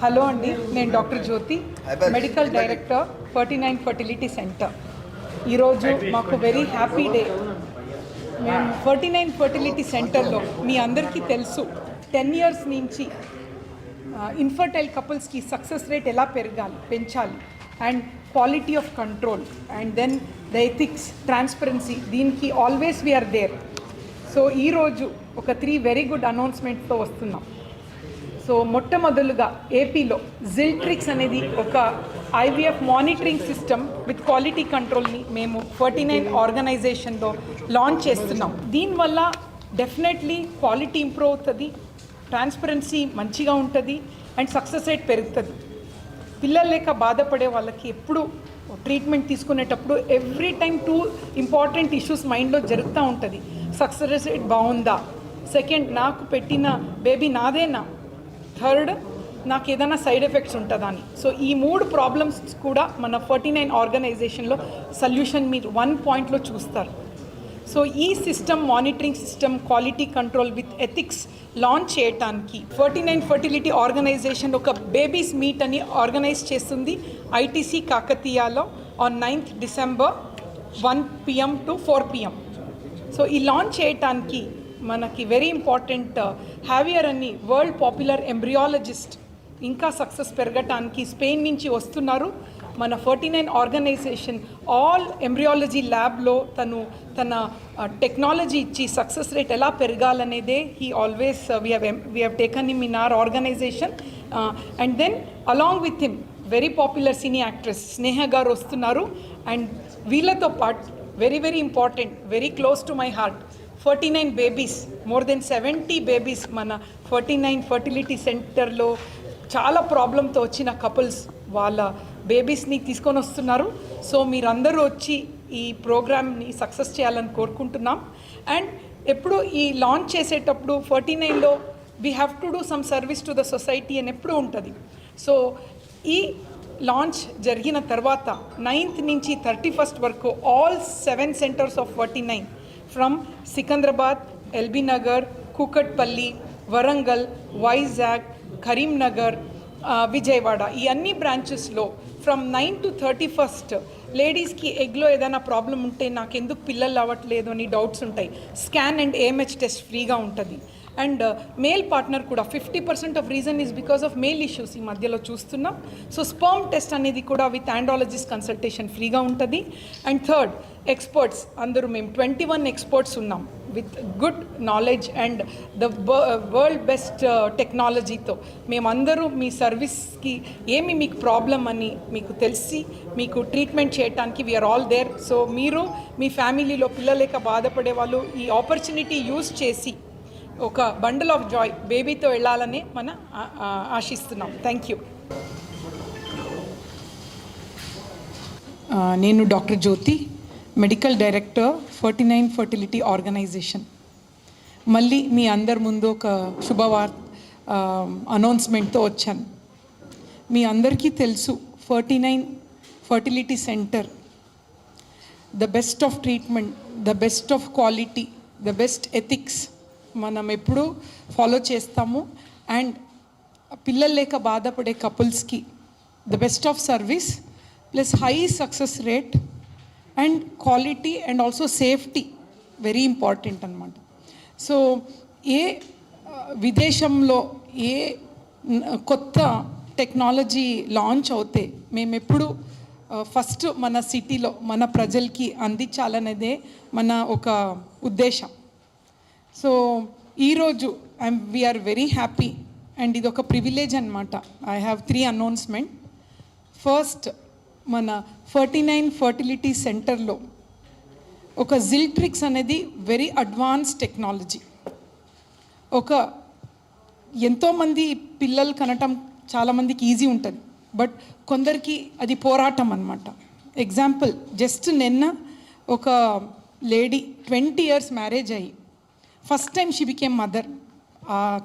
Hello అండి, నేను doctor జ్యోతి, medical director 49 fertility centre. ఈరోజు మాకు వెరీ హ్యాపీ డే. మేము 49 ఫర్టిలిటీ సెంటర్లో మీ అందరికీ తెలుసు 10 ఇయర్స్ నుంచి ఇన్ఫర్టైల్ కపుల్స్కి సక్సెస్ రేట్ ఎలా పెంచాలి and quality of control and then the ethics, transparency, దీనికి ఆల్వేస్ వీఆర్ దేర్. సో ఈరోజు ఒక 3 వెరీ గుడ్ అనౌన్స్మెంట్తో వస్తున్నాం. సో మొట్టమొదలుగా ఏపీలో జిల్ట్రిక్స్ అనేది ఒక IVF monitoring system with quality కంట్రోల్ని మేము 49 ఆర్గనైజేషన్లో లాంచ్ చేస్తున్నాం. దీనివల్ల డెఫినెట్లీ క్వాలిటీ ఇంప్రూవ్ అవుతుంది, ట్రాన్స్పరెన్సీ మంచిగా ఉంటుంది అండ్ సక్సెస్ రేట్ పెరుగుతుంది. పిల్లలు లేక బాధపడే వాళ్ళకి ఎప్పుడు ట్రీట్మెంట్ తీసుకునేటప్పుడు ఎవ్రీ టైం 2 ఇంపార్టెంట్ ఇష్యూస్ మైండ్లో జరుగుతూ ఉంటుంది. సక్సెస్ రేట్ బాగుందా, సెకండ్ నాకు పెట్టిన బేబీ నాదేనా, థర్డ్ నాకు ఏదైనా సైడ్ ఎఫెక్ట్స్ ఉంటుందా అని. సో ఈ 3 ప్రాబ్లమ్స్ కూడా మన 49 ఆర్గనైజేషన్లో సొల్యూషన్ మీరు 1 పాయింట్లో చూస్తారు. సో ఈ system, monitoring system, quality control with ethics launch చేయడానికి 49 ఫర్టిలిటీ ఆర్గనైజేషన్ ఒక బేబీస్ మీట్ అని ఆర్గనైజ్ చేస్తుంది ఐటీసీ కాకతీయాలో on 9th December 1 PM to 4 PM. So ఈ లాంచ్ చేయటానికి మనకి వెరీ ఇంపార్టెంట్ హ్యావియర్ అని వరల్డ్ పాపులర్ ఎంబ్రియాలజిస్ట్ ఇంకా సక్సెస్ పెరగటానికి స్పెయిన్ నుంచి వస్తున్నారు. మన 49 ఆర్గనైజేషన్ ఆల్ ఎంబ్రియాలజీ ల్యాబ్లో తన టెక్నాలజీ ఇచ్చి సక్సెస్ రేట్ ఎలా పెరగాలనేదే he always we have taken him in our organization. And then along with him very popular cine actress Sneha garu వస్తున్నారు. అండ్ వీళ్ళతో పాటు very very important, very close to my heart, 49 babies, more than 70 babies మన 49 fertility సెంటర్లో చాలా ప్రాబ్లంతో వచ్చిన couples వాళ్ళ బేబీస్ని తీసుకొని వస్తున్నారు. సో మీరందరూ వచ్చి ఈ ప్రోగ్రామ్ని సక్సెస్ చేయాలని కోరుకుంటున్నాం. అండ్ ఎప్పుడు ఈ లాంచ్ చేసేటప్పుడు 49లో we have to do some service to the society అని ఎప్పుడు ఉంటుంది. సో ఈ లాంచ్ జరిగిన తర్వాత 9th నుంచి 31st వరకు all 7 centres of 49 from Secunderabad, LB Nagar, Kukatpally, Warangal, Vizag, Karimnagar, Vijayawada, ఈ అన్ని బ్రాంచెస్లో ఫ్రమ్ 9 to 31st లేడీస్కి ఎగ్లో ఏదైనా ప్రాబ్లం ఉంటే నాకు ఎందుకు పిల్లలు అవ్వట్లేదు అని డౌట్స్ ఉంటాయి. స్కాన్ అండ్ ఏఎంహెచ్ టెస్ట్ ఫ్రీగా ఉంటుంది. అండ్ మేల్ పార్ట్నర్ కూడా 50% of reason is because of male issues ఈ మధ్యలో చూస్తున్నాం. సో స్పర్మ్ టెస్ట్ అనేది కూడా విత్ ఆండాలజిస్ట్ కన్సల్టేషన్ ఫ్రీగా ఉంటుంది. అండ్ థర్డ్, ఎక్స్పర్ట్స్ అందరూ మేము 21 ఎక్స్పర్ట్స్ ఉన్నాం with good knowledge and the world best టెక్నాలజీతో మేమందరూ మీ సర్వీస్కి ఏమి మీకు ప్రాబ్లం అని మీకు తెలిసి మీకు ట్రీట్మెంట్ చేయడానికి వీఆర్ ఆల్ దేర్. సో మీరు మీ ఫ్యామిలీలో పిల్లలేక బాధపడే వాళ్ళు ఈ ఆపర్చునిటీ యూజ్ చేసి ఒక బండల్ ఆఫ్ జాయ్ బేబీతో వెళ్ళాలని మనం ఆశిస్తున్నాం. Thank you. నేను డాక్టర్ జ్యోతి, మెడికల్ డైరెక్టర్ 49 ఫర్టిలిటీ ఆర్గనైజేషన్. మళ్ళీ మీ అందరి ముందు ఒక శుభవార్త అనౌన్స్మెంట్తో వచ్చాను. మీ అందరికీ తెలుసు 49 fertility centre the best of treatment, the best of quality, the best ethics మనం ఎప్పుడూ ఫాలో చేస్తాము. అండ్ పిల్లలు లేక బాధపడే కపుల్స్కి the best of service plus high success rate and quality and also safety very important అనమాట. సో ఏ విదేశంలో ఏ కొత్త టెక్నాలజీ లాంచ్ అవుతే మేము ఎప్పుడు ఫస్ట్ మన సిటీలో మన ప్రజలకి అందించాలనేదే మన ఒక ఉద్దేశం. సో ఈరోజు వీఆర్ వెరీ హ్యాపీ అండ్ ఇది ఒక ప్రివిలేజ్ అనమాట. I have 3 announcement. ఫస్ట్, మన 49 ఫర్టిలిటీ సెంటర్లో ఒక జిల్ట్రిక్స్ అనేది వెరీ అడ్వాన్స్ టెక్నాలజీ. ఒక ఎంతోమంది పిల్లలు కనటం చాలామందికి ఈజీ ఉంటుంది, బట్ కొందరికి అది పోరాటం అనమాట. ఎగ్జాంపుల్, జస్ట్ నిన్న ఒక లేడీ 20 years మ్యారేజ్ అయ్యి first time she became mother.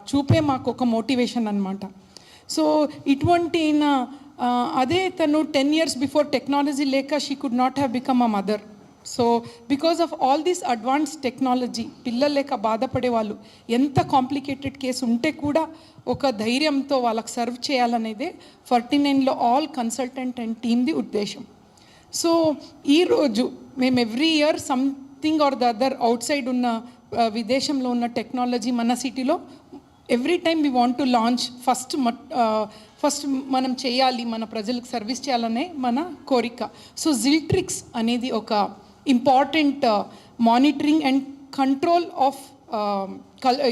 చూపే మాకు ఒక మోటివేషన్ అనమాట. సో ఇటువంటి అదే తను 10 years బిఫోర్ టెక్నాలజీ లేక she could not have become a mother. So because of all this advance technology పిల్లలు లేక బాధపడే వాళ్ళు ఎంత కాంప్లికేటెడ్ కేసు ఉంటే కూడా ఒక ధైర్యంతో వాళ్ళకి సర్వ్ చేయాలనేదే 49లో ఆల్ కన్సల్టెంట్ అండ్ టీమ్ది ఉద్దేశం. సో ఈరోజు మేము every year something or the other out side ఉన్న విదేశంలో ఉన్న టెక్నాలజీ మన సిటీలో every time we want to launch first మనం చేయాలి, మన ప్రజలకు సర్వీస్ చేయాలనే మన కోరిక. సో జిల్ట్రిక్స్ అనేది ఒక important monitoring and control of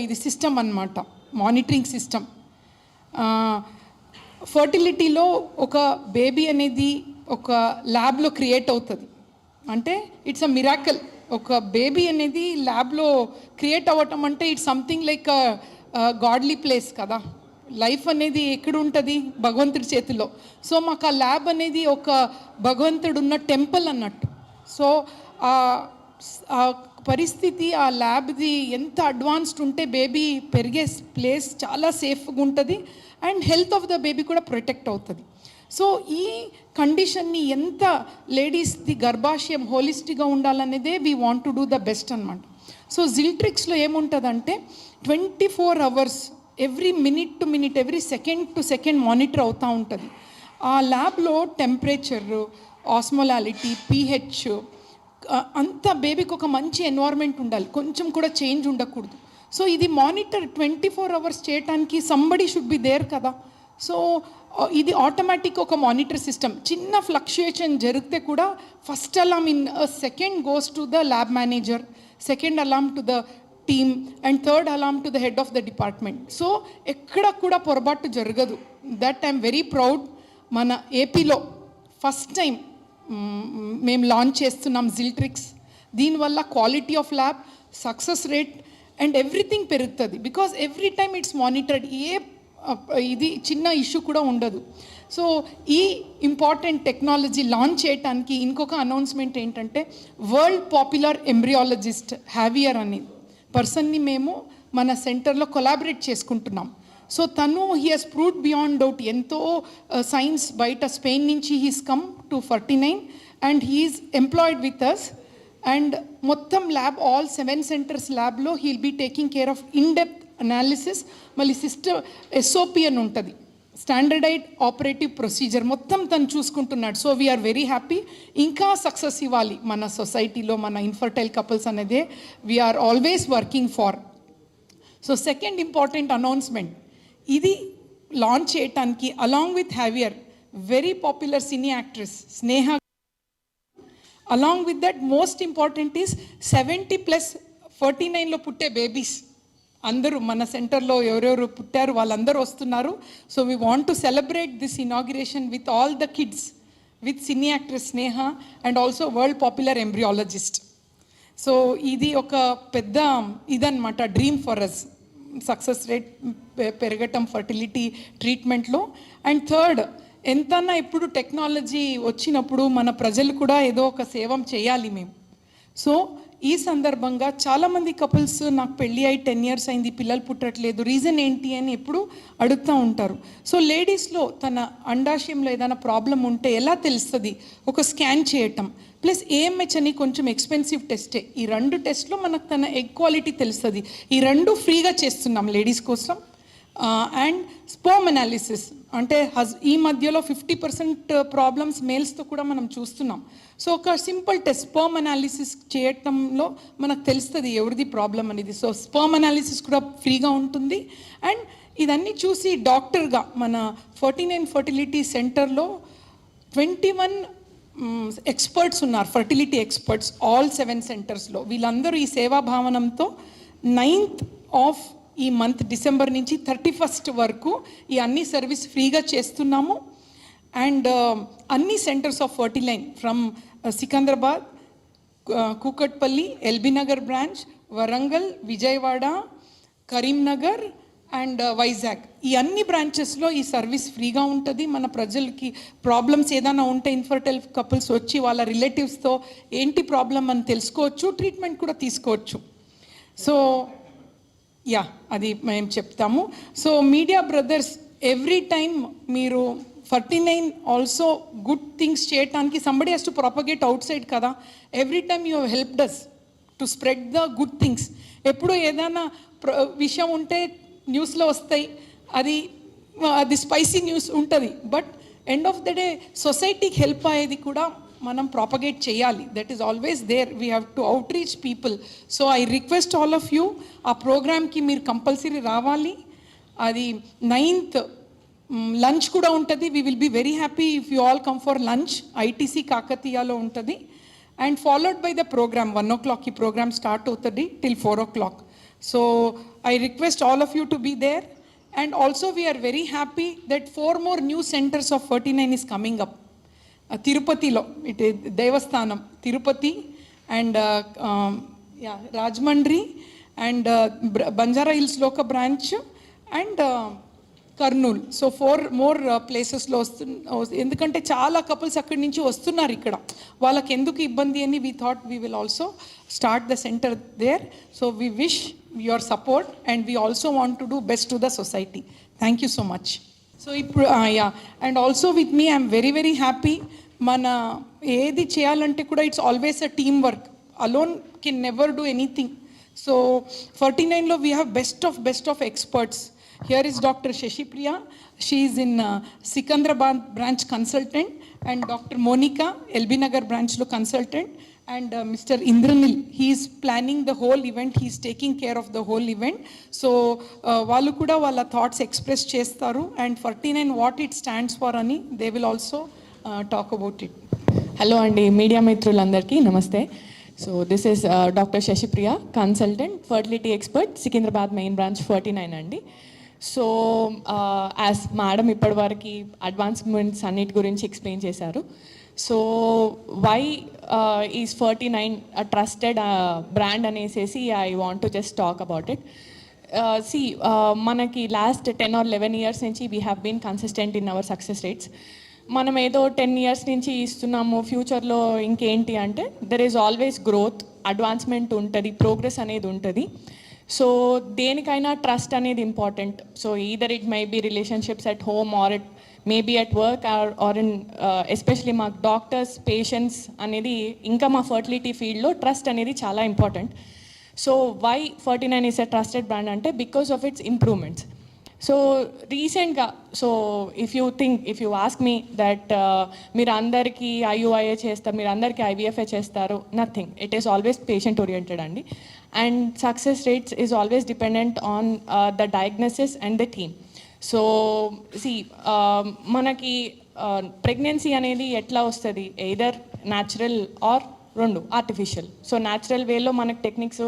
ఇది సిస్టమ్ అన్నమాట, మానిటరింగ్ సిస్టమ్. ఫర్టిలిటీలో ఒక బేబీ అనేది ఒక ల్యాబ్లో క్రియేట్ అవుతుంది అంటే ఇట్స్ అ మిరాకల్. ఒక బేబీ అనేది ల్యాబ్లో క్రియేట్ అవ్వటం అంటే it's something like godly place కదా. లైఫ్ అనేది ఎక్కడ ఉంటుంది? భగవంతుడి చేతిలో. సో మాకు ఆ ల్యాబ్ అనేది ఒక భగవంతుడు ఉన్న టెంపుల్ అన్నట్టు. సో ఆ పరిస్థితి ఆ ల్యాబ్ది ఎంత అడ్వాన్స్డ్ ఉంటే బేబీ పెరిగే ప్లేస్ చాలా సేఫ్గా ఉంటుంది and health of the baby కూడా ప్రొటెక్ట్ అవుతుంది. సో ఈ కండిషన్ని ఎంత లేడీస్ది గర్భాశయం హోలిస్టిక్గా ఉండాలనేదే we want to do the best అనమాట. సో జిల్ట్రిక్స్లో ఏముంటుందంటే 24 hours every minute to minute every second to second monitor అవుతూ ఉంటుంది. ఆ ల్యాబ్లో టెంపరేచర్, ఆస్మోలాలిటీ, pH అంతా బేబీకి ఒక మంచి ఎన్వైర్న్మెంట్ ఉండాలి, కొంచెం కూడా చేంజ్ ఉండకూడదు. సో ఇది మానిటర్ 24 hours చేయడానికి సంబడి షుడ్ బి దేర్ కదా. సో ఇది ఆటోమేటిక్ ఒక మానిటర్ సిస్టమ్. చిన్న ఫ్లక్చుయేషన్ జరిగితే కూడా first Alam in second goes to the lab manager, second Alam to the team and third Alam to the head of the department. So ఎక్కడ కూడా పొరపాటు జరగదు. That I'm very proud. మన ఏపీలో ఫస్ట్ టైం మేము లాంచ్ చేస్తున్నాం జిల్ట్రిక్స్. దీనివల్ల quality of lab, success rate and everything పెరుగుతుంది. Because every time it's monitored, ఇది చిన్న ఇష్యూ కూడా ఉండదు. సో ఈ ఇంపార్టెంట్ టెక్నాలజీ లాంచ్ చేయడానికి ఇంకొక అనౌన్స్మెంట్ ఏంటంటే వరల్డ్ పాపులర్ ఎంబ్రియాలజిస్ట్ హ్యావియర్ అనే పర్సన్ని మేము మన సెంటర్లో కొలాబరేట్ చేసుకుంటున్నాం. సో తను he has proved beyond doubt. ఎంతో సైన్స్ బయట స్పెయిన్ నుంచి he's come to 49 and he's employed with us. And మొత్తం ల్యాబ్ ఆల్ 7 centers ల్యాబ్లో he'll be taking care of in depth analysis. మళ్ళీ సిస్టమ్ SOP అని ఉంటుంది, స్టాండర్డైడ్ ఆపరేటివ్ ప్రొసీజర్, మొత్తం తను చూసుకుంటున్నాడు. So we're very happy. ఇంకా సక్సెస్ ఇవ్వాలి మన సొసైటీలో మన ఇన్ఫర్టైల్ కపుల్స్ అనేదే we're always working for. So second important announcement, ఇది లాంచ్ చేయటానికి along with Javier very popular cine actress Sneha, along with that most important is 70+ 49లో పుట్టే బేబీస్ అందరూ మన సెంటర్లో ఎవరెవరు పుట్టారు వాళ్ళందరూ వస్తున్నారు. So we want to celebrate this inauguration with all the kids, with cine actress Sneha and also world popular embryologist. So ఇది ఒక పెద్ద ఇదన్నమాట, dream for us. Success rate పెరగటం ఫర్టిలిటీ ట్రీట్మెంట్లో. అండ్ థర్డ్, ఎంతన్నా ఇప్పుడు టెక్నాలజీ వచ్చినప్పుడు మన ప్రజలు కూడా ఏదో ఒక సేవం చేయాలి మేము. సో ఈ సందర్భంగా చాలామంది కపుల్స్ నాకు పెళ్ళి అయి 10 years అయింది, పిల్లలు పుట్టట్లేదు, రీజన్ ఏంటి అని ఎప్పుడు అడుగుతూ ఉంటారు. సో లేడీస్లో తన అండాశయంలో ఏదైనా ప్రాబ్లం ఉంటే ఎలా తెలుస్తుంది? ఒక స్కాన్ చేయటం ప్లస్ AMH అని కొంచెం ఎక్స్పెన్సివ్ టెస్టే. ఈ 2 టెస్ట్లో మనకు తన ఎగ్ క్వాలిటీ తెలుస్తుంది. ఈ 2 ఫ్రీగా చేస్తున్నాం లేడీస్ కోసం. అండ్ స్పర్మ్ అనాలిసిస్ అంటే ఈ మధ్యలో 50% ప్రాబ్లమ్స్ మేల్స్తో కూడా మనం చూస్తున్నాం. సో ఒక సింపుల్ టెస్ట్ స్పర్మ్ అనాలిసిస్ చేయటంలో మనకు తెలుస్తుంది ఎవరిది ప్రాబ్లం అనేది. సో స్పర్మ్ అనాలిసిస్ కూడా ఫ్రీగా ఉంటుంది. అండ్ ఇదన్నీ చూసి డాక్టర్గా మన 49 ఫర్టిలిటీ సెంటర్లో 21 ఎక్స్పర్ట్స్ ఉన్నారు, ఫర్టిలిటీ ఎక్స్పర్ట్స్ ఆల్ 7 centersలో. వీళ్ళందరూ ఈ సేవా భావనంతో 9th of ఈ మంత్ డిసెంబర్ నుంచి 31st వరకు ఈ అన్ని సర్వీస్ ఫ్రీగా చేస్తున్నాము. అండ్ అన్ని centres of 49 from Secunderabad, Kukatpally, LB Nagar branch, Warangal, Vijayawada, Karimnagar and Vizag, ఈ అన్ని బ్రాంచెస్లో ఈ సర్వీస్ ఫ్రీగా ఉంటుంది. మన ప్రజలకి ప్రాబ్లమ్స్ ఏదైనా ఉంటే ఇన్ఫర్టైల్ కపుల్స్ వచ్చి వాళ్ళ రిలేటివ్స్తో ఏంటి ప్రాబ్లం అని తెలుసుకోవచ్చు, ట్రీట్మెంట్ కూడా తీసుకోవచ్చు. సో అది మేము చెప్తాము. So media brothers, every time మీరు 49 ఆల్సో గుడ్ థింగ్స్ చేయటానికి somebody has to propagate outside కదా. Every time you helped us to spread the good things. ఎప్పుడు ఏదైనా విషయం ఉంటే న్యూస్లో వస్తాయి, అది స్పైసీ న్యూస్ ఉంటుంది, but end of the day సొసైటీకి హెల్ప్ అయ్యేది కూడా మనం ప్రాపగేట్ చేయాలి. That is always there, we have to outreach people. So I request all of you, ఆ ప్రోగ్రామ్కి మీరు కంపల్సరీ రావాలి. అది 9th లంచ్ కూడా ఉంటుంది. We will be very happy if you all come for lunch. ITC కాకతీయలో ఉంటుంది. And followed by the programme 1 o'clock ఈ ప్రోగ్రామ్ స్టార్ట్ అవుతుంది till 4 o'clock. So I request all of you to be there. And also we are very happy that 4 more new centers of 49 is coming up. Tirupatilo, it is Devasthanam, Tirupati, and Rajmandri, and Banjara Hills Loka branch, and Kurnool. So 4 more ప్లేసెస్లో ఎందుకంటే చాలా couples అక్కడి నుంచి వస్తున్నారు ఇక్కడ, వాళ్ళకి ఎందుకు ఇబ్బంది అని we thought we will also start the centre there. So we wish your support and we also want to do best to the society. Thank you so much. So ఇప్పుడు and also with me I'm very very happy. మన ఏది చేయాలంటే కూడా it's always a team work. Alone can never do anything. So 49లో we have best of experts. Here is Dr. Shashi Priya. She is in Sikandrabad branch consultant, and Dr. Monica, LB Nagar branch lo consultant, and Mr. Indranil, he is planning the whole event. He is taking care of the whole event. So వాళ్ళు కూడా వాళ్ళ thoughts express చేస్తారు, and 49 what it stands for ani they will also talk about it. Hello andi media మిత్రులందరికీ నమస్తే. So this is Dr. Shashi Priya, consultant, fertility expert, Sikandrabad main branch 49 andi. So as madam ఇప్పటివరకు advancements అన్నిటి గురించి explain చేశారు. So why is 49 trusted brand అనేసి I want to just talk about it. మనకి last 10 or 11 years నుంచి we have been consistent in our success rates. మనం ఏదో 10 years నుంచి ఇస్తున్నాము, ఫ్యూచర్లో ఇంకేంటి అంటే there is always growth, advancement ఉంటుంది, ప్రోగ్రెస్ అనేది ఉంటుంది. సో దేనికైనా ట్రస్ట్ అనేది important. So either it may be relationships at home or it may be at work or in especially మాకు డాక్టర్స్, పేషెంట్స్ అనేది, ఇంకా మా ఫర్టిలిటీ ఫీల్డ్లో ట్రస్ట్ అనేది చాలా important. So why 49 is a trusted brand అంటే because of its improvements. So రీసెంట్గా, so if you ask me that మీరు అందరికీ IUIA చేస్తారు, మీరు అందరికీ IVFA చేస్తారు, nothing. It is always patient oriented అండి. And success rates is always dependent on the diagnosis and the team. So see, మనకి pregnancy అనేది ఎట్లా వస్తుంది, ఎయిదర్ న్యాచురల్ ఆర్ రెండు ఆర్టిఫిషియల్. సో న్యాచురల్ వేలో మనకి టెక్నిక్స్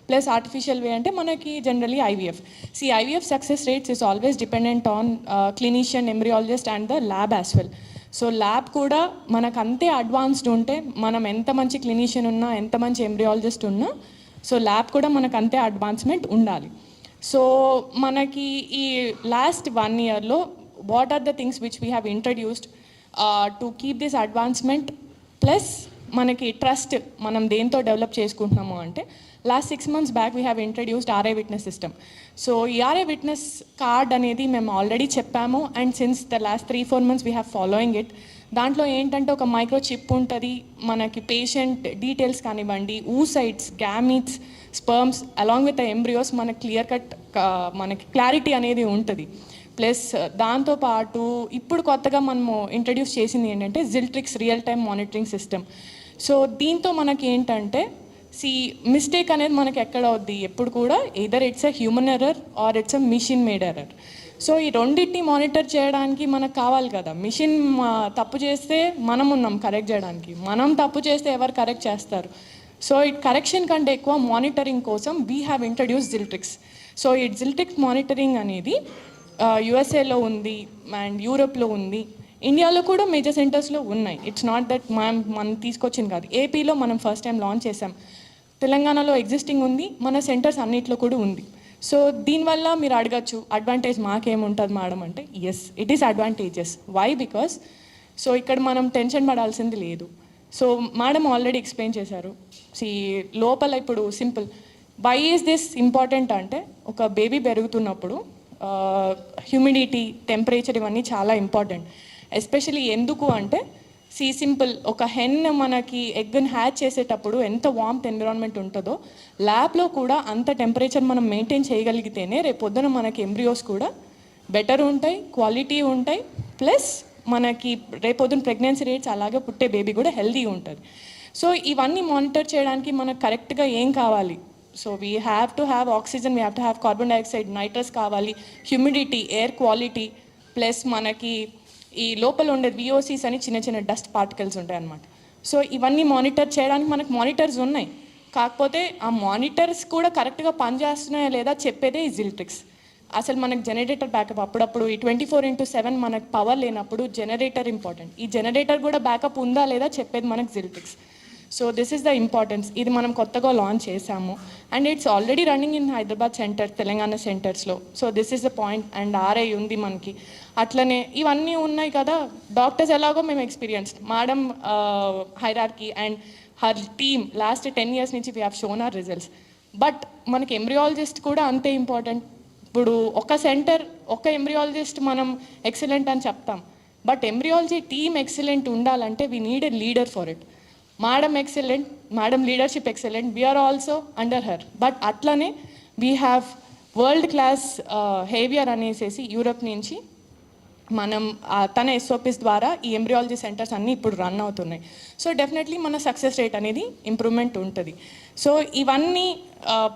ప్లస్ ఆర్టిఫిషియల్ వే అంటే మనకి generally IVF. IVF success rates is always dependent on clinician, embryologist and the lab as well. So lab కూడా మనకు అంతే అడ్వాన్స్డ్ ఉంటే, మనం ఎంత మంచి క్లినిషియన్ ఉన్నా, ఎంత మంచి ఎంబ్రియాలజిస్ట్ ఉన్నా, సో ల్యాబ్ కూడా మనకు అంతే అడ్వాన్స్మెంట్ ఉండాలి. సో మనకి ఈ లాస్ట్ 1 yearలో what are the things which we have introduced to keep this advancement plus మనకి ట్రస్ట్ మనం దేంతో డెవలప్ చేసుకుంటున్నాము అంటే, last 6 months back we have introduced RA witness system. So ఈ RA విట్నెస్ కార్డ్ అనేది మేము ఆల్రెడీ చెప్పాము, and since the last 3-4 months we have following it. దాంట్లో ఏంటంటే ఒక మైక్రో చిప్ ఉంటుంది, మనకి పేషెంట్ డీటెయిల్స్ కానివ్వండి, oocytes, gametes, sperms along with embryos మనకి క్లియర్ కట్ మనకి క్లారిటీ అనేది ఉంటుంది. ప్లస్ దాంతోపాటు ఇప్పుడు కొత్తగా మనము ఇంట్రడ్యూస్ చేసింది ఏంటంటే జిల్ట్రిక్స్ real time monitoring system. So దీంతో మనకి ఏంటంటే మిస్టేక్ అనేది మనకి ఎక్కడ అవుద్ది, ఎప్పుడు కూడా either it's a human error or it's a machine made error. So ఈ రెండింటిని మానిటర్ చేయడానికి మనకు కావాలి కదా. మిషన్ తప్పు చేస్తే మనం ఉన్నాం కరెక్ట్ చేయడానికి, మనం తప్పు చేస్తే ఎవరు కరెక్ట్ చేస్తారు. సో ఈ కరెక్షన్ కంటే ఎక్కువ మానిటరింగ్ కోసం వీ హ్యావ్ ఇంట్రడ్యూస్ జిల్ట్రిక్స్. సో ఈ జిల్ట్రిక్స్ మానిటరింగ్ అనేది USA ఉంది అండ్ యూరోప్లో ఉంది, ఇండియాలో కూడా మేజర్ సెంటర్స్లో ఉన్నాయి. ఇట్స్ నాట్ దట్ మనం తీసుకొచ్చింది కాదు. ఏపీలో మనం ఫస్ట్ టైం లాంచ్ చేసాం, తెలంగాణలో ఎగ్జిస్టింగ్ ఉంది, మన సెంటర్స్ అన్నిట్లో కూడా ఉంది. సో దీనివల్ల మీరు అడగచ్చు అడ్వాంటేజ్ మాకేముంటుంది మేడం అంటే, yes it is advantages. Why? Because so ఇక్కడ మనం టెన్షన్ పడాల్సింది లేదు. సో మేడం ఆల్రెడీ ఎక్స్ప్లెయిన్ చేశారు. లోపల ఇప్పుడు simple why is this important అంటే, ఒక బేబీ పెరుగుతున్నప్పుడు హ్యూమిడిటీ, టెంపరేచర్ ఇవన్నీ చాలా ఇంపార్టెంట్. ఎస్పెషలీ ఎందుకు అంటే సింపుల్, ఒక హెన్ మనకి ఎగ్ని హ్యాచ్ చేసేటప్పుడు ఎంత వార్మ్త్ ఎన్విరాన్మెంట్ ఉంటుందో ల్యాబ్లో కూడా అంత టెంపరేచర్ మనం మెయింటైన్ చేయగలిగితేనే రేపు పొద్దున మనకి ఎంబ్రియోస్ కూడా బెటర్ ఉంటాయి, క్వాలిటీ ఉంటాయి, ప్లస్ మనకి రేపొద్దున ప్రెగ్నెన్సీ రేట్స్ అలాగే పుట్టే బేబీ కూడా హెల్తీగా ఉంటుంది. సో ఇవన్నీ మానిటర్ చేయడానికి మనకు కరెక్ట్గా ఏం కావాలి? So we have to have oxygen, we have to have carbon dioxide, nitrous కావాలి, హ్యూమిడిటీ, ఎయిర్ క్వాలిటీ, ప్లస్ మనకి ఈ లోపల ఉండే విఓసీస్ అని చిన్న చిన్న డస్ట్ పార్టికల్స్ ఉంటాయి అన్నమాట. సో ఇవన్నీ మానిటర్ చేయడానికి మనకు మానిటర్స్ ఉన్నాయి. కాకపోతే ఆ మానిటర్స్ కూడా కరెక్ట్గా పనిచేస్తున్నాయా లేదా చెప్పేదే ఈ జిల్ట్రిక్స్. అసలు మనకు జనరేటర్ బ్యాకప్ అప్పుడప్పుడు ఈ 24/7 మనకు పవర్ లేనప్పుడు జనరేటర్ ఇంపార్టెంట్. ఈ జనరేటర్ కూడా బ్యాకప్ ఉందా లేదా చెప్పేది మనకు జిల్ట్రిక్స్. So this is the importance. ఇది మనం కొత్తగా లాంచ్ చేసాము and it's already running in Hyderabad centre, Telangana సెంటర్స్లో. So this is the point. And RI ఉంది మనకి. అట్లనే ఇవన్నీ ఉన్నాయి కదా. డాక్టర్స్ ఎలాగో మేము experienced, madam hierarchy and her team last 10 years నుంచి we have shown our results. But మనకి ఎంబ్రియాలజిస్ట్ కూడా అంతే ఇంపార్టెంట్. ఇప్పుడు ఒక సెంటర్, ఒక ఎంబ్రియాలజిస్ట్ మనం ఎక్సలెంట్ అని చెప్తాం, బట్ ఎంబ్రియాలజీ టీమ్ ఎక్సలెంట్ ఉండాలంటే we need a leader for it. Madam excellent, madam leadership excellent, we're also under her. But అట్లనే we have world class Javier అనేసి యూరప్ నుంచి మనం తన ఎస్ఓపిస్ ద్వారా ఈ ఎంబ్రియాలజీ సెంటర్స్ అన్నీ ఇప్పుడు రన్ అవుతున్నాయి. సో డెఫినెట్లీ మన సక్సెస్ రేట్ అనేది ఇంప్రూవ్మెంట్ ఉంటుంది. సో ఇవన్నీ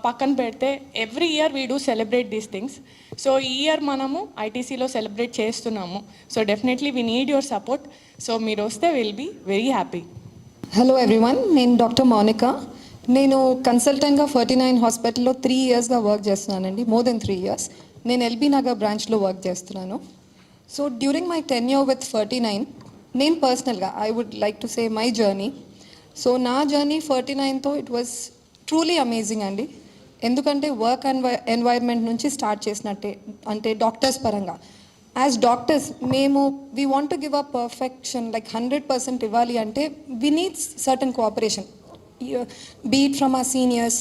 పక్కన పెడితే every year we do celebrate these things. So ఈ ఇయర్ మనము ఐటీసీలో సెలబ్రేట్ చేస్తున్నాము. So definitely we need your support. So మీరు వస్తే will be very happy. Hello everyone, నేను డాక్టర్ మౌనిక. నేను కన్సల్టెంట్గా 49 హాస్పిటల్లో 3 yearsగా వర్క్ చేస్తున్నానండి, మోర్ దెన్ 3 years. నేను ఎల్బీ నగర్ బ్రాంచ్లో వర్క్ చేస్తున్నాను. So during my tenure with 49, నేను పర్సనల్గా I would like to say my journey. So నా జర్నీ 49తో ఇట్ వాజ్ ట్రూలీ అమేజింగ్ అండి. ఎందుకంటే వర్క్ ఎన్వైర్న్మెంట్ నుంచి స్టార్ట్ చేసినట్టే, అంటే డాక్టర్స్ పరంగా. యాజ్ డాక్టర్స్ మేము we want to give a perfection, like 100% ఇవ్వాలి అంటే we need certain cooperation, be it from our seniors,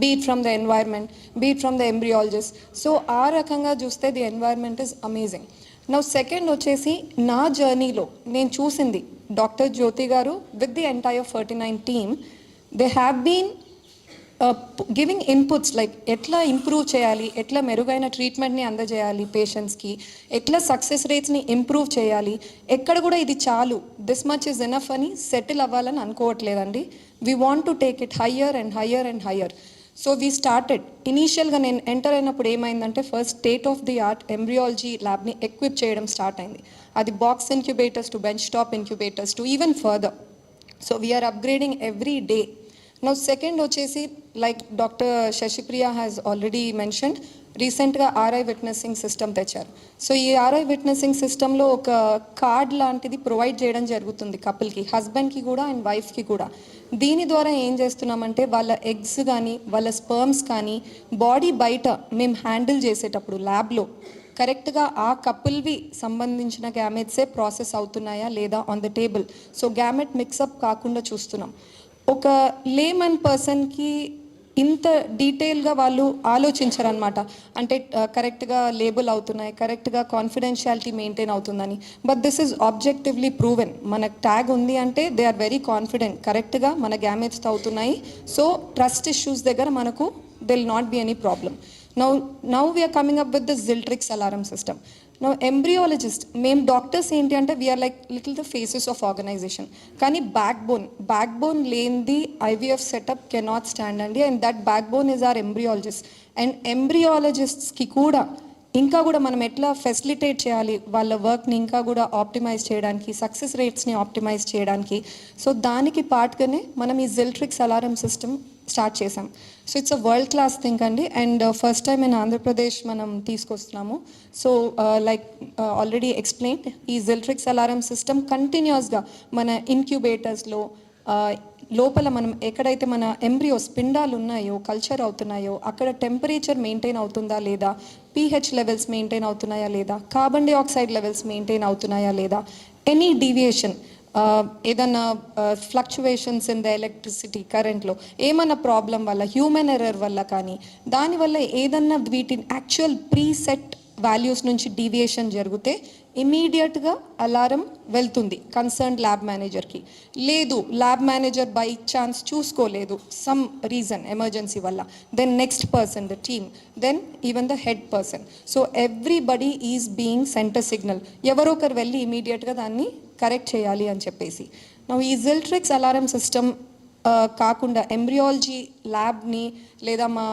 be it from the environment, be it from the embryologist. So ఆ రకంగా చూస్తే the environment is amazing. Now second వచ్చేసి నా జర్నీలో నేను చూసింది doctor Jyothi garu with the entire 49 team, they have been giving inputs like ఎట్లా improve చేయాలి, ఎట్లా మెరుగైన ట్రీట్మెంట్ని అందజేయాలి పేషెంట్స్కి, ఎట్లా సక్సెస్ రేట్స్ని ఇంప్రూవ్ చేయాలి. ఎక్కడ కూడా ఇది చాలు, దిస్ మచ్ ఇస్ ఎనఫ్ అని సెటిల్ అవ్వాలని అనుకోవట్లేదండి. We want to take it higher and higher and higher. So we started. ఇనీషియల్గా నేను ఎంటర్ అయినప్పుడు ఏమైందంటే first state of the art embryology ల్యాబ్ని ఎక్విప్ చేయడం స్టార్ట్ అయింది. అది box incubators to bench top incubators to even further. So we are upgrading every day. Now second వచ్చేసి like doctor Sashipriya has already mentioned, రీసెంట్గా ఆర్ఐ విట్నెసింగ్ సిస్టమ్ తెచ్చారు. So ఈ RI witnessing సిస్టంలో ఒక కార్డ్ లాంటిది ప్రొవైడ్ చేయడం జరుగుతుంది కపుల్కి, హస్బెండ్కి కూడా అండ్ వైఫ్కి కూడా. దీని ద్వారా ఏం చేస్తున్నామంటే వాళ్ళ ఎగ్స్ కానీ వాళ్ళ స్పర్మ్స్ కానీ బాడీ బయట మేము హ్యాండిల్ చేసేటప్పుడు ల్యాబ్లో కరెక్ట్గా ఆ కపుల్వి సంబంధించిన గ్యామెట్సే ప్రాసెస్ అవుతున్నాయా లేదా on the table. So gamete mix up కాకుండా చూస్తున్నాం. ఒక లేమన్ పర్సన్కి ఇంత డీటెయిల్గా వాళ్ళు ఆలోచించరనమాట, అంటే కరెక్ట్గా లేబుల్ అవుతున్నాయి, కరెక్ట్గా కాన్ఫిడెన్షియాలిటీ మెయింటైన్ అవుతుందని. But this is objectively proven. మనకు ట్యాగ్ ఉంది అంటే దే ఆర్ వెరీ కాన్ఫిడెంట్, కరెక్ట్గా మన గ్యామెట్స్ అవుతున్నాయి. సో ట్రస్ట్ ఇష్యూస్ దగ్గర మనకు they will not be any problem. Now we are coming up with the జిల్ట్రిక్స్ అలారం సిస్టమ్. నౌ ఎంబ్రియాలజిస్ట్ మేము డాక్టర్స్ ఏంటి అంటే we are like little the faces of organization. కానీ బ్యాక్ బోన్ లేనిది ఐవీఎఫ్ సెటప్ కెనాట్ స్టాండ్ అండి. And that backbone is our embryologist. And ఎంబ్రియాలజిస్ట్స్కి కూడా ఇంకా కూడా మనం ఎట్లా ఫెసిలిటేట్ చేయాలి వాళ్ళ వర్క్ని ఇంకా కూడా ఆప్టిమైజ్ చేయడానికి, సక్సెస్ రేట్స్ని ఆప్టిమైజ్ చేయడానికి. సో దానికి పార్ట్గానే మనం ఈ జిల్ట్రిక్స్ అలారం సిస్టమ్ స్టార్ట్ చేసాం. So it's a world class thing అండి. And first time in Andhra Pradesh మనం తీసుకొస్తున్నాము. సో లైక్ ఆల్రెడీ ఎక్స్ప్లెయిన్, ఈ జిల్ట్రిక్స్ అలారం సిస్టమ్ కంటిన్యూస్గా మన ఇన్క్యుబేటర్స్లో లోపల మనం ఎక్కడైతే మన ఎంబ్రియోస్ పిండాలు ఉన్నాయో కల్చర్ అవుతున్నాయో అక్కడ టెంపరేచర్ మెయింటైన్ అవుతుందా లేదా, pH లెవెల్స్ మెయింటైన్ అవుతున్నాయా లేదా, కార్బన్ డైఆక్సైడ్ లెవెల్స్ మెయింటైన్ అవుతున్నాయా లేదా, ఎనీ డీవియేషన్, ఏదన్నా ఫ్లక్చువేషన్స్ ఇన్ ద ఎలక్ట్రిసిటీ కరెంట్లో ఏమన్నా ప్రాబ్లం వల్ల, హ్యూమన్ ఎర్రర్ వల్ల కానీ దానివల్ల ఏదన్నా వీటిని యాక్చువల్ ప్రీసెట్ వాల్యూస్ నుంచి డీవియేషన్ జరిగితే ఇమీడియట్గా అలారం వెళ్తుంది కన్సర్న్ ల్యాబ్ మేనేజర్కి. లేదు ల్యాబ్ మేనేజర్ బై ఛాన్స్ చూసుకోలేదు సమ్ రీజన్ ఎమర్జెన్సీ వల్ల, then next person the team, then even the head person. So everybody is being sent a signal, ఎవరో ఒకరు వెళ్ళి ఇమీడియట్గా దాన్ని కరెక్ట్ చేయాలి అని చెప్పేసి. ఈ జిల్ట్రిక్స్ అలారం సిస్టమ్ కాకుండా ఎంబ్రియాలజీ ల్యాబ్ని లేదా మా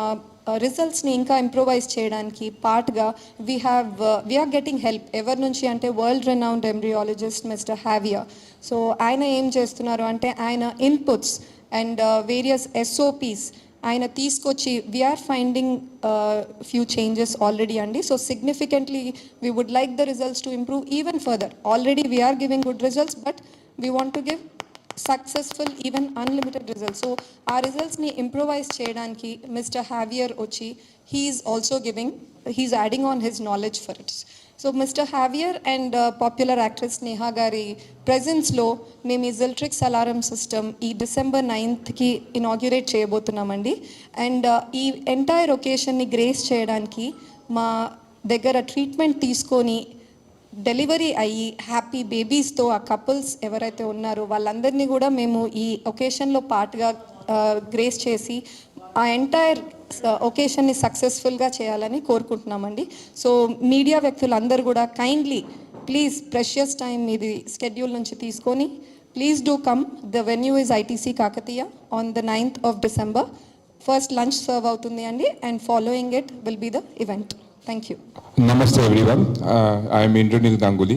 రిజల్ట్స్ని ఇంకా ఇంప్రూవైజ్ చేయడానికి పార్ట్గా వీఆర్ గెటింగ్ హెల్ప్. ఎవరి నుంచి అంటే world renowned embryologist mister హ్యావియర్. So ఆయన ఏం చేస్తున్నారు అంటే ఆయన ఇన్పుట్స్ అండ్ వేరియస్ SOPs ఆయన తీసుకొచ్చి we are finding few changes already అండి. So significantly we would like the results to improve even further. Already we are giving good results, but we want to give successful even unlimited results. So ఆ రిజల్ట్స్ని improvise చేయడానికి mister Javier వచ్చి he's adding on his knowledge for its. So mister Javier and popular actress Neha గారి ప్రెజెన్స్లో మేము ఈ జిల్ట్రిక్స్ alarm system ఈ December 9th inaugurate చేయబోతున్నామండి. అండ్ ఈ ఎంటైర్ ఒకేషన్ని గ్రేస్ చేయడానికి మా దగ్గర ట్రీట్మెంట్ తీసుకొని డెలివరీ అయ్యి హ్యాపీ బేబీస్తో ఆ కపుల్స్ ఎవరైతే ఉన్నారో వాళ్ళందరినీ కూడా మేము ఈ ఒకేషన్లో పార్ట్గా గ్రేస్ చేసి ఆ ఎంటైర్ ఒకేషన్ని సక్సెస్ఫుల్గా చేయాలని కోరుకుంటున్నామండి. సో మీడియా వ్యక్తులందరూ కూడా కైండ్లీ ప్లీజ్ ప్రెషియస్ టైం ఇది స్కెడ్యూల్ నుంచి తీసుకొని please do come. The venue is ITC Kakatiya on the 9th of December. First lunch serve అవుతుంది అండి and following it will be the event. Thank you. Namaste everyone. I am Indranil Ganguly.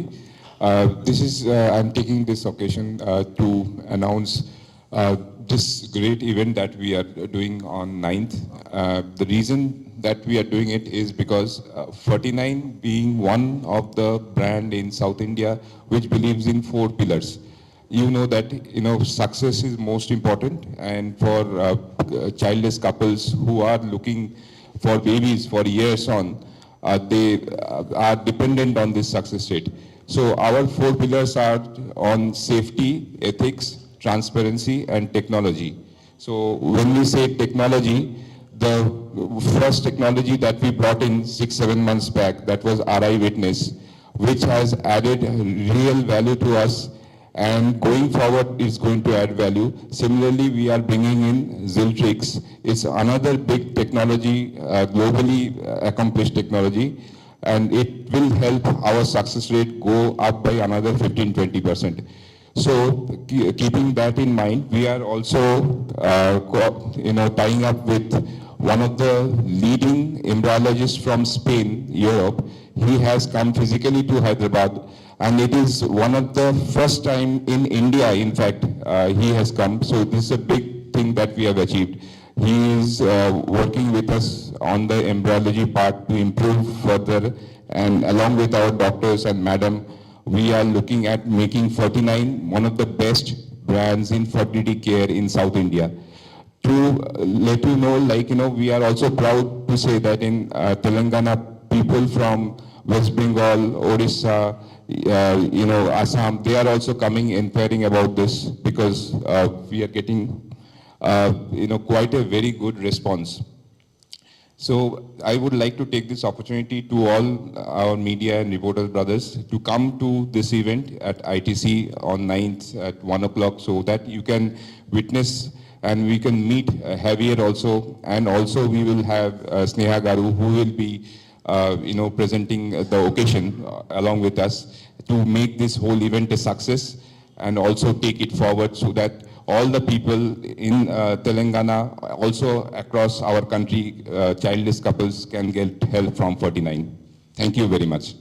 I'm taking this occasion to announce this great event that we are doing on 9th. The reason that we are doing it is because 49 being one of the brand in South India which believes in 4 pillars. You know that success is most important, and for childless couples who are looking for babies for years on, they are dependent on this success rate. So our 4 pillars are on safety, ethics, transparency and technology. So when we say technology, the first technology that we brought in 6-7 months back, that was RI Witness, which has added real value to us, and going forward is going to add value. Similarly, we are bringing in Ziltrix. It's another big technology, globally accomplished technology, and it will help our success rate go up by another 15-20%. So keeping that in mind, we are also tying up with one of the leading embryologists from Spain, Europe. He has come physically to Hyderabad, and it is one of the first time in India, in fact, he has come. So this is a big thing that we have achieved. He is working with us on the embryology part to improve further, and along with our doctors and madam, we are looking at making 49 one of the best brands in fertility care in South India. To let you know, we are also proud to say that in Telangana, people from West Bengal, Odisha, Assam, they are also coming inquiring about this, because we are getting quite a very good response. So I would like to take this opportunity to all our media and reporter brothers to come to this event at ITC on 9th at 1 o'clock, so that you can witness and we can meet Javier also, and also we will have Sneha Garu, who will be presenting the occasion along with us to make this whole event a success, and also take it forward so that all the people in Telangana, also across our country, childless couples can get help from 49. Thank you very much.